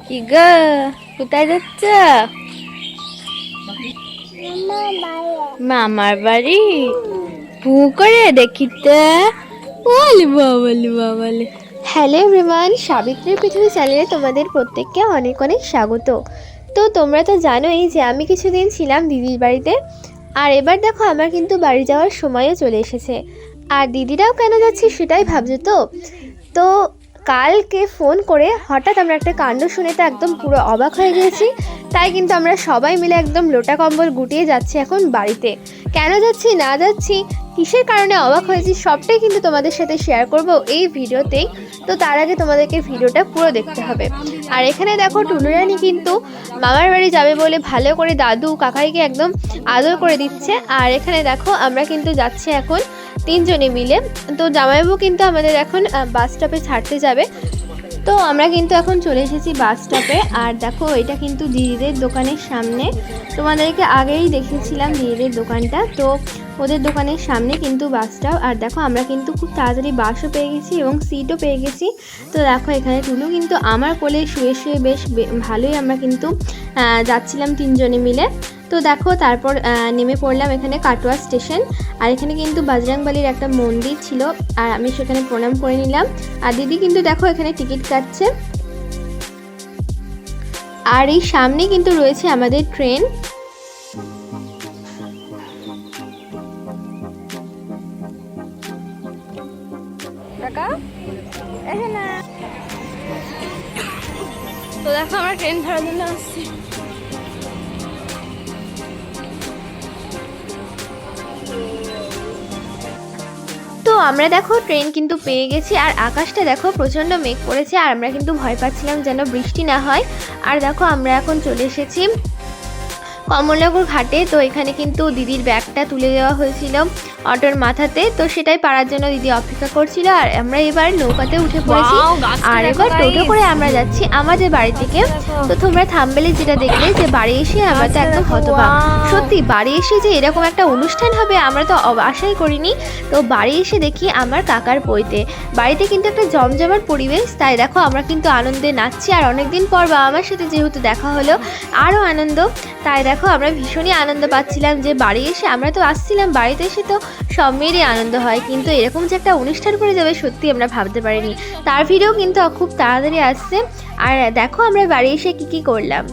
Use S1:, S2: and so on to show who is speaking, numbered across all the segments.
S1: কি গো, কোথায় যাচ্ছ? মামার বাড়ি। পু করে দেখিতে বলি বাবালি বাবালি। হ্যালো এভরিওয়ান, সাবিত্রীর পৃথিবী চ্যানেলে তোমাদের প্রত্যেককে অনেক অনেক স্বাগত। তো তোমরা তো জানোই যে আমি কিছুদিন ছিলাম দিদির বাড়িতে, আর এবার দেখো আমার কিন্তু বাড়ি যাওয়ার সময়ও চলে এসেছে। আর দিদিরাও কেন যাচ্ছে সেটাই ভাবছো তো। তো কালকে ফোন করে হঠাৎ আমরা একটা কাণ্ড শুনে তো একদম পুরো অবাক হয়ে গিয়েছি। তাই কিন্তু আমরা সবাই মিলে একদম লোটা কম্বল গুটিয়ে যাচ্ছি এখন বাড়িতে। কেন যাচ্ছি না যাচ্ছি, কিসের কারণে অবাক হয়েছি, সবটাই কিন্তু তোমাদের সাথে শেয়ার করব এই ভিডিওতেই। তো তার আগে তোমাদেরকে ভিডিওটা পুরো দেখতে হবে। আর এখানে দেখো টুলুরানি কিন্তু মামার বাড়ি যাবে বলে ভালো করে দাদু কাকাইকে একদম আদর করে দিচ্ছে। আর এখানে দেখো আমরা কিন্তু যাচ্ছি এখন তিনজনে মিলে। তো জামাইবাবু কিন্তু আমাদের এখন বাস স্টপে ছাড়তে যাবে। তো আমরা কিন্তু এখন চলে এসেছি বাস স্টপে। আর দেখো এটা কিন্তু দিদিদের দোকানের সামনে, তোমাদেরকে আগেই দেখেছিলাম দিদিদের দোকানটা। তো ওদের দোকানের সামনে কিন্তু বাসটাও। আর দেখো আমরা কিন্তু খুব তাড়াতাড়ি বাসও পেয়ে গেছি এবং সিটও পেয়ে গেছি। তো দেখো এখানে টুলু কিন্তু আমার কোলে শুয়ে শুয়ে বেশ ভালোই আমরা কিন্তু যাচ্ছিলাম তিনজনে মিলে। তো দেখো তারপর নেমে পড়লাম এখানে কাটোয়া স্টেশন। আর এখানে কিন্তু বজরংবলীর একটা মন্দির ছিল, আর আমি সেখানে প্রণাম করে নিলাম। আর দিদি কিন্তু দেখো এখানে টিকিট কাটছে। আর এই সামনে কিন্তু রয়েছে আমাদের ট্রেন। তো দেখো আমরা ট্রেন ধরার জন্য আসছি। তো আমরা দেখো ট্রেন কিন্তু পেয়ে গেছি। আর আকাশটা দেখো প্রচণ্ড মেঘ করেছে, আর আমরা কিন্তু ভয় পাচ্ছিলাম যেন বৃষ্টি না হয়। আর দেখো আমরা এখন চলে এসেছি কমলনগর ঘাটে। তো এখানে কিন্তু দিদির ব্যাগটা তুলে দেওয়া হয়েছিল অটোর মাথাতে, তো সেটাই পারার জন্য দিদি অপেক্ষা করছিল। আর আমরা এবার নৌকাতে উঠে পড়েছি। আর এবার টোটো করে আমরা যাচ্ছি আমাদের বাড়ি থেকে। তো তোমরা থাম্বনেলে যেটা দেখলে যে বাড়ি এসে আমরা তো একদম হতবাক। সত্যি বাড়ি এসে যে এরকম একটা অনুষ্ঠান হবে আমরা তো আশাই করিনি। তো বাড়ি এসে দেখি আমার কাকার বইতে বাড়িতে কিন্তু একটা জমজমাট পরিবেশ। তাই দেখো আমরা কিন্তু আনন্দে নাচছি। আর অনেকদিন পর বাবা মার সাথে যেহেতু দেখা হলো, আরও আনন্দ। তাই দেখো আমরা ভীষণই আনন্দ পাচ্ছিলাম যে বাড়ি এসে, আমরা তো আসছিলাম বাড়িতে এসে তো সব মেয়েরই আনন্দ হয়, কিন্তু এরকম যে একটা অনুষ্ঠান করে যাবে সত্যি আমরা ভাবতে পারিনি। তার ভিডিও কিন্তু খুব তাড়াতাড়ি আসছে। আর দেখো আমরা বাড়ি এসে কি করলাম।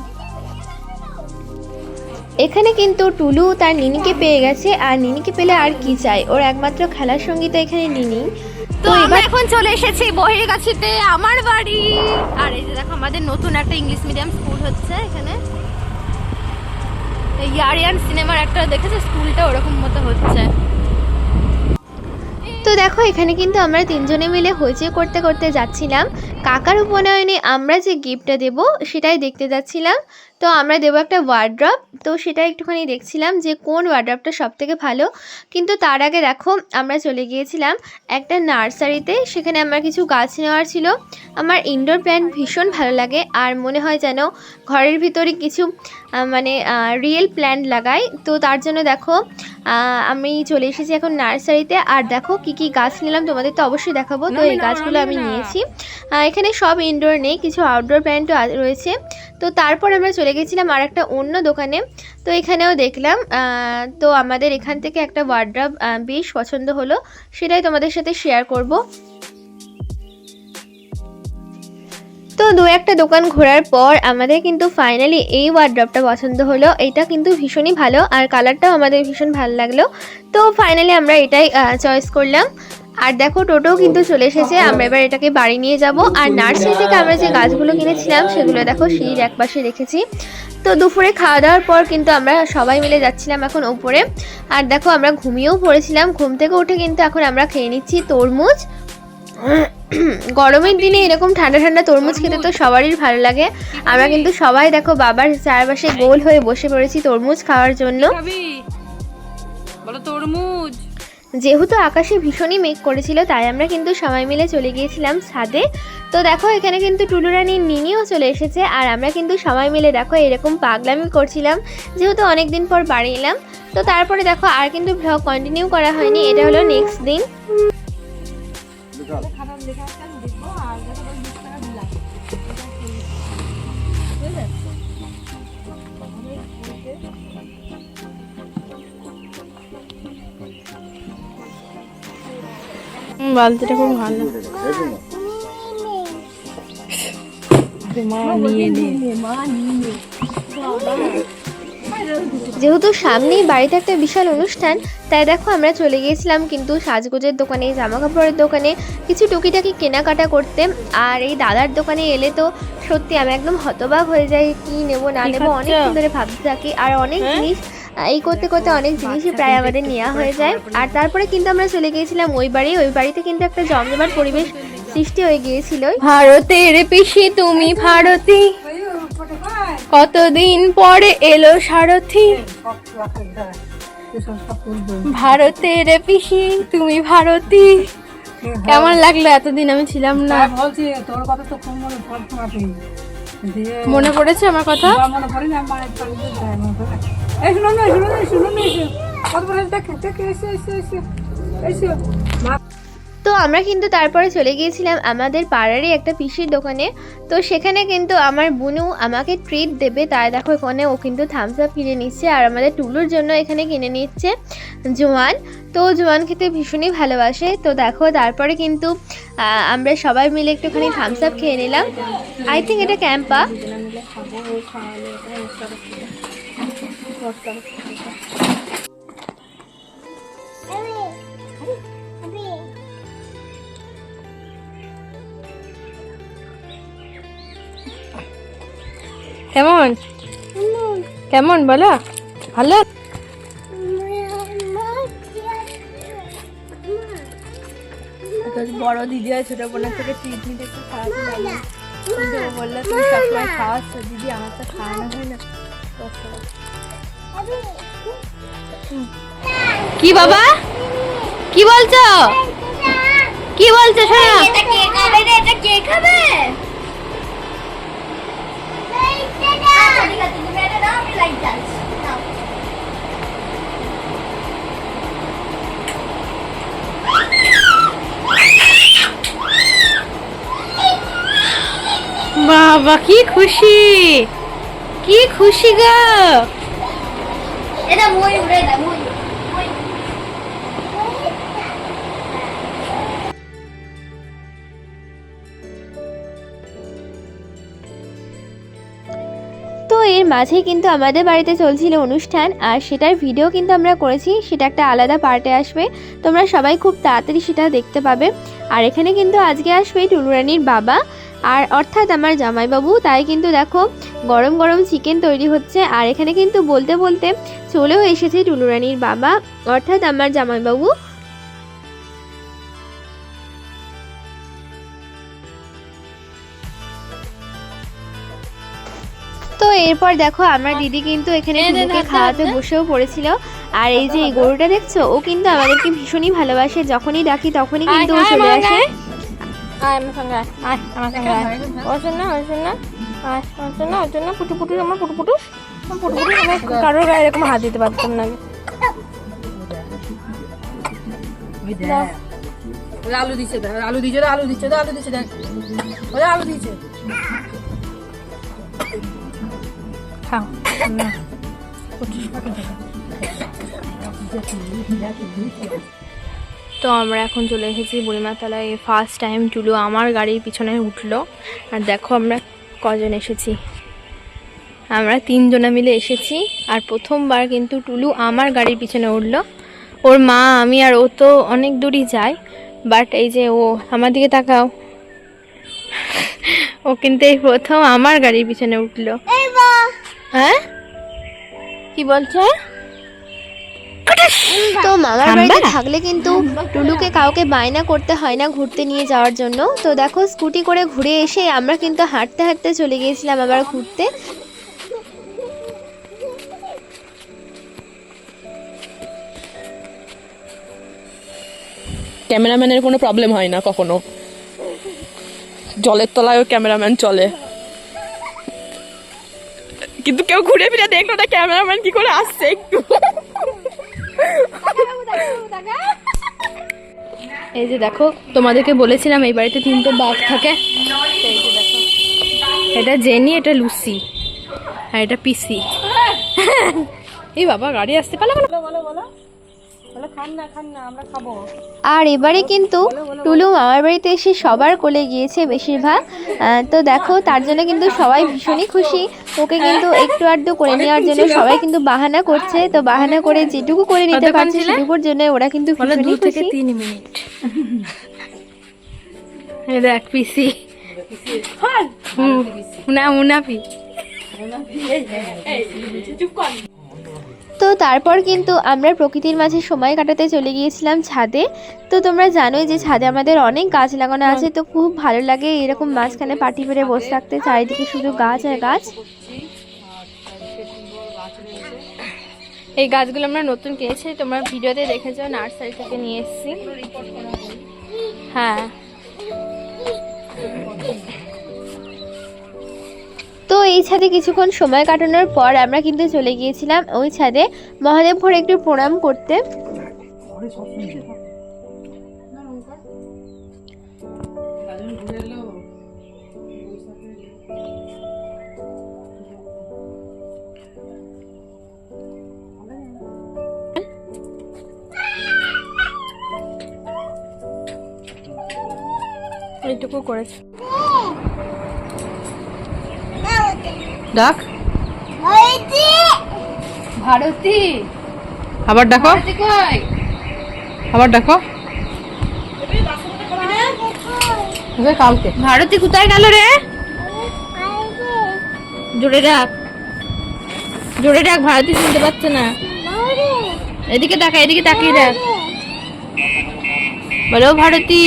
S1: এখানে কিন্তু টুলু তার নিনিকে পেয়ে গেছে। আর নিনিকে পেলে আর কি চাই, ওর একমাত্র খেলার সঙ্গী তো এখানে নিনি। তো আমরা এখন চলে এসেছি বহিরগাছিতে আমার বাড়ি। আর এই যে দেখো আমাদের নতুন একটা ইংলিশ মিডিয়াম স্কুল হচ্ছে এখানে। ইয়ারিয়ান সিনেমার একটা দেখেছে স্কুলটা ওরকম মতো হচ্ছে। তো দেখো এখানে কিন্তু আমরা তিনজনে মিলে হইচই করতে করতে যাচ্ছিলাম কাকার উপনয়নে আমরা যে গিফটটা দেব সেটাই দেখতে যাচ্ছিলাম। তো আমরা দেবো একটা ওয়ার্ড্রপ, তো সেটা একটুখানি দেখছিলাম যে কোন ওয়ার্ড্রপটা সব থেকে ভালো। কিন্তু তার আগে দেখো আমরা চলে গিয়েছিলাম একটা নার্সারিতে, সেখানে আমার কিছু গাছ নেওয়ার ছিল। আমার ইনডোর প্ল্যান্ট ভীষণ ভালো লাগে, আর মনে হয় যেন ঘরের ভিতরে কিছু মানে রিয়েল প্ল্যান্ট লাগাই। তো তার জন্য দেখো আমি চলে এসেছি এখন নার্সারিতে। আর দেখো কি গাছ নিলাম তোমাদের তো অবশ্যই দেখাবো। তো এই গাছগুলো আমি নিয়েছি। এখানে সব ইনডোর নেই, কিছু আউটডোর প্ল্যান্টও রয়েছে। তো তারপর আমরা চলে গেছিলাম আর একটা অন্য দোকানে। তো এখানেও দেখলাম। তো আমাদের এখান থেকে একটা ওয়ার্ড্রপ বেশ পছন্দ হলো, সেটাই তোমাদের সাথে শেয়ার করব। তো দু একটা দোকান ঘোরার পর আমাদের কিন্তু ফাইনালি এই ওয়ার্ড্রপটা পছন্দ হলো। এটা কিন্তু ভীষণই ভালো, আর কালারটাও আমাদের ভীষণ ভালো লাগলো। তো ফাইনালি আমরা এটাই চয়েস করলাম। আর দেখো টোটো কিন্তু চলে এসেছে, আমরা এবার এটাকে বাড়ি নিয়ে যাব। আর নার্সারি থেকে আমরা যে গাছগুলো কিনেছিলাম সেগুলো দেখো সিঁড়ির একপাশে রেখেছি। তো দুপুরে খাওয়া দাওয়ার পর কিন্তু আমরা সবাই মিলে যাচ্ছিলাম এখন ওপরে। আর দেখো আমরা ঘুমিয়েও পড়েছিলাম, ঘুম থেকে উঠে কিন্তু এখন আমরা খেয়ে নিচ্ছি তরমুজ। গরমের দিনে এরকম ঠান্ডা ঠান্ডা তরমুজ খেতে তো সবারই ভালো লাগে। আমরা কিন্তু সবাই দেখো বাবার চারপাশে গোল হয়ে বসে পড়েছি তরমুজ খাওয়ার জন্য। যেহেতু আকাশে ভীষণই মেঘ করেছিল তাই আমরা কিন্তু সবাই মিলে চলে গিয়েছিলাম ছাদে। তো দেখো এখানে কিন্তু টুলুরানির নিনিও চলে এসেছে। আর আমরা কিন্তু সবাই মিলে দেখো এরকম পাগলামি করছিলাম, যেহেতু অনেক দিন পর বাড়ি এলাম। তো তারপরে দেখো আর কিন্তু ব্লগ কন্টিনিউ করা হয়নি, এটা হলো নেক্সট দিন। বালতিটা খুব ভালো। যেহেতু সামনেই বাড়িতে একটা বিশাল অনুষ্ঠান, তাই দেখো আমরা চলে গিয়েছিলাম কিন্তু সাজগোজের দোকানে, জামা কাপড়ের দোকানে কিছু টুকিটাকি কেনাকাটা করতে। আর এই দাদার দোকানে এলে তো সত্যি আমি একদম হতবাক হয়ে যাই, কি নেবো না নেবো অনেক ধরে ভাবতে থাকি। আর অনেক জিনিস এই করতে করতে অনেক জিনিসই প্রায় আমাদের নেওয়া হয়ে যায়। আর তারপরে কিন্তু আমরা চলে গিয়েছিলাম ওই বাড়িতে কিন্তু একটা জমজমাট পরিবেশ সৃষ্টি হয়ে গিয়েছিল। ভারতের পিসি তুমি ভারতী, কতদিন পরে এলো সারথি, ভারতের পিসি তুমি ভারতী। কেমন লাগলো? এতদিন আমি ছিলাম না।
S2: বলছি তোর কথা তো খুব
S1: মনে পড়েছে আমার কথা।
S2: মনে পড়ে না
S1: তো আমরা কিন্তু তারপরে চলে গিয়েছিলাম আমাদের পাড়ারই একটা পিসির দোকানে। তো সেখানে কিন্তু আমার বুনু আমাকে ট্রিট দেবে, তাই দেখো এখানে ও কিন্তু থামস আপ কিনে নিচ্ছে। আর আমাদের টুলুর জন্য এখানে কিনে নিচ্ছে জোয়ান। তো জোয়ান খেতে ভীষণই ভালোবাসে। তো দেখো তারপরে কিন্তু আমরা সবাই মিলে একটুখানি থামস আপ খেয়ে নিলাম। আই থিঙ্ক এটা ক্যাম্পা। কেমন কেমন বলো? ভালো। বড় দিদি আর ছোট বোনের থেকে ট্রিট নিতে একটু খারাপ লাগে, কিন্তু ও বললো তুমি সবসময় খাওয়াচ্ছ দিদি, আমার তো খাওয়ানো হয় না। কি বাবা কি বলছো? কি বলছো? শোনো, এটা কে খাবে রে? এটা কে খাবে? বাবা কি খুশি, কি খুশি গো। এটা মই উড়ে না, মই তো এর মাঝে কিন্তু আমাদের বাড়িতে চলছিল অনুষ্ঠান, আর সেটার ভিডিও কিন্তু আমরা করেছি, সেটা একটা আলাদা পার্টে আসবে, তোমরা সবাই খুব তাড়াতাড়ি সেটা দেখতে পাবে। আর এখানে কিন্তু আজকে আসবে টুলু রানীর বাবা, আর অর্থাৎ আমার জামাইবাবু। তাই কিন্তু দেখো গরম গরম চিকেন তৈরি হচ্ছে। আর এখানে কিন্তু বলতে বলতে চলেও এসেছে টুলু রানীর বাবা, অর্থাৎ আমার জামাইবাবু। তো এরপর দেখো আমার দিদি কিন্তু এখানে টুলুকে খাওয়াতে বসেও পড়েছিল। আর এই যে এই গরুটা দেখছো, ও কিন্তু আমাদেরকে ভীষণই ভালোবাসে, যখনই ডাকি তখনই কিন্তু ও চলে আসে। আমার সঙ্গে আমার সঙ্গে ওর না পুটু পুটু, আমার পুটু পুটু কারোর গায়ে এরকম হাত দিতে পারতাম না।
S2: আলু দিচ্ছে, আলু দিচ্ছে, আলু দিচ্ছে, আলু দিচ্ছে, দেখ আলু দিচ্ছে।
S1: তো আমরা এখন চলে এসেছি বুড়িমাতলায়। ফার্স্ট টাইম টুলু আমার গাড়ির পিছনে উঠলো। আর দেখো আমরা কজন এসেছি, আমরা 3 জনা মিলে এসেছি। আর প্রথমবার কিন্তু টুলু আমার গাড়ির পিছনে উঠলো। ওর মা, আমি আর ও তো অনেক দূরই যায়, বাট এই যে ও আমার দিকে তাকাও, ও কিন্তু এই প্রথম আমার গাড়ির পিছনে উঠলো। হ্যাঁ কি বলছে? তো মামার বাড়িতে থাকলে কিন্তু টুলুকে কাউকে বায়না করতে হয় না ঘুরতে নিয়ে যাওয়ার জন্য। তো দেখো স্কুটি করে ঘুরে এসে আমরা কিন্তু হাঁটতে হাঁটতে চলে গিয়েছিলাম আবার ঘুরতে।
S3: ক্যামেরাম্যানের কোনো প্রবলেম হয় না কখনো, জলের তলায়ও ক্যামেরাম্যান চলে, কিন্তু কেউ ঘুরে ফিরে দেখলো না ক্যামেরাম্যান কি করে আসছে একটু।
S1: এই যে দেখো, তোমাদেরকে বলেছিলাম এই বাড়িতে 3টে বাঘ থাকে। এই যে দেখো, এটা জেনি, এটা লুসি, আর এটা পিসি। এই বাবা গাড়ি আসতে পারলো।
S2: তাহলে খান না আমরা খাবো।
S1: আর এবারে কিন্তু টুলু মামার বাড়িতে এসে সবার কোলে গিয়েছে বেশিরভাগ। তো দেখো তার জন্য কিন্তু সবাই ভীষণই খুশি। ওকে কিন্তু একটু আধটু করে নেওয়ার জন্য সবাই কিন্তু বাহানা করছে। তো বাহানা করে যেটুকু করে নিতে পারছে সেটুকুর জন্য ওরা কিন্তু ভীষণই
S3: 2 থেকে
S1: খুশি।
S3: 3 মিনিট। এই দেখ পিসি মুনাফি।
S1: তো তারপর কিন্তু আমরা প্রকৃতির মাঝে সময় কাটাতে চলে গিয়েছিলাম ছাদে। তো তোমরা জানোই যে ছাদে আমাদের অনেক গাছ লাগানো আছে, তো খুব ভালো লাগে এরকম মাঝখানে পাটি পেরে বসে থাকতে, চারিদিকে শুধু গাছ আর গাছ। এই গাছগুলো আমরা নতুন কিনেছি, তোমরা ভিডিওতে দেখেছো, নার্সারি থেকে নিয়ে এসেছি। হ্যাঁ, তো এই ছাদে কিছুক্ষণ সময় কাটানোর পর আমরা কিন্তু চলে গিয়েছিলাম ওই ছাদে মহাদেব ঘরে একটু প্রণাম করতে। এইটুকু করেছি।
S3: ডাক
S2: ভারতী,
S3: আবার ডাকো, আবার ডাকো। কালকে
S1: ভারতী কোথায় গেল রে? জোরে ডাক, জোরে ডাক, ভারতী শুনতে পাচ্ছে না। এদিকে তাকা, এদিকে তাকিয়ে ডাক, বলো ভারতী।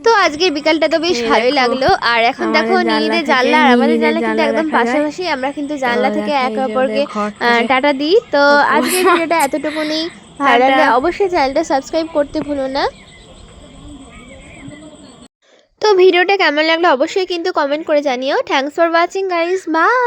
S1: তো আজকের বিকালটা তো বেশ ভালোই লাগলো। আর এখন দেখো নিজেদের জানলা আর আমাদের জানলা কিন্তু একদম পাশাপাশি, আমরা কিন্তু জানলা থেকে একে অপরকে টাটা দিই। তো আজকের ভিডিওটা এতটুকুনি। ভালো লাগলে অবশ্যই চ্যানেলটা সাবস্ক্রাইব করতে ভুলো না। তো ভিডিওটা কেমন লাগলো অবশ্যই কিন্তু কমেন্ট করে জানিও। Thanks for watching guys, by.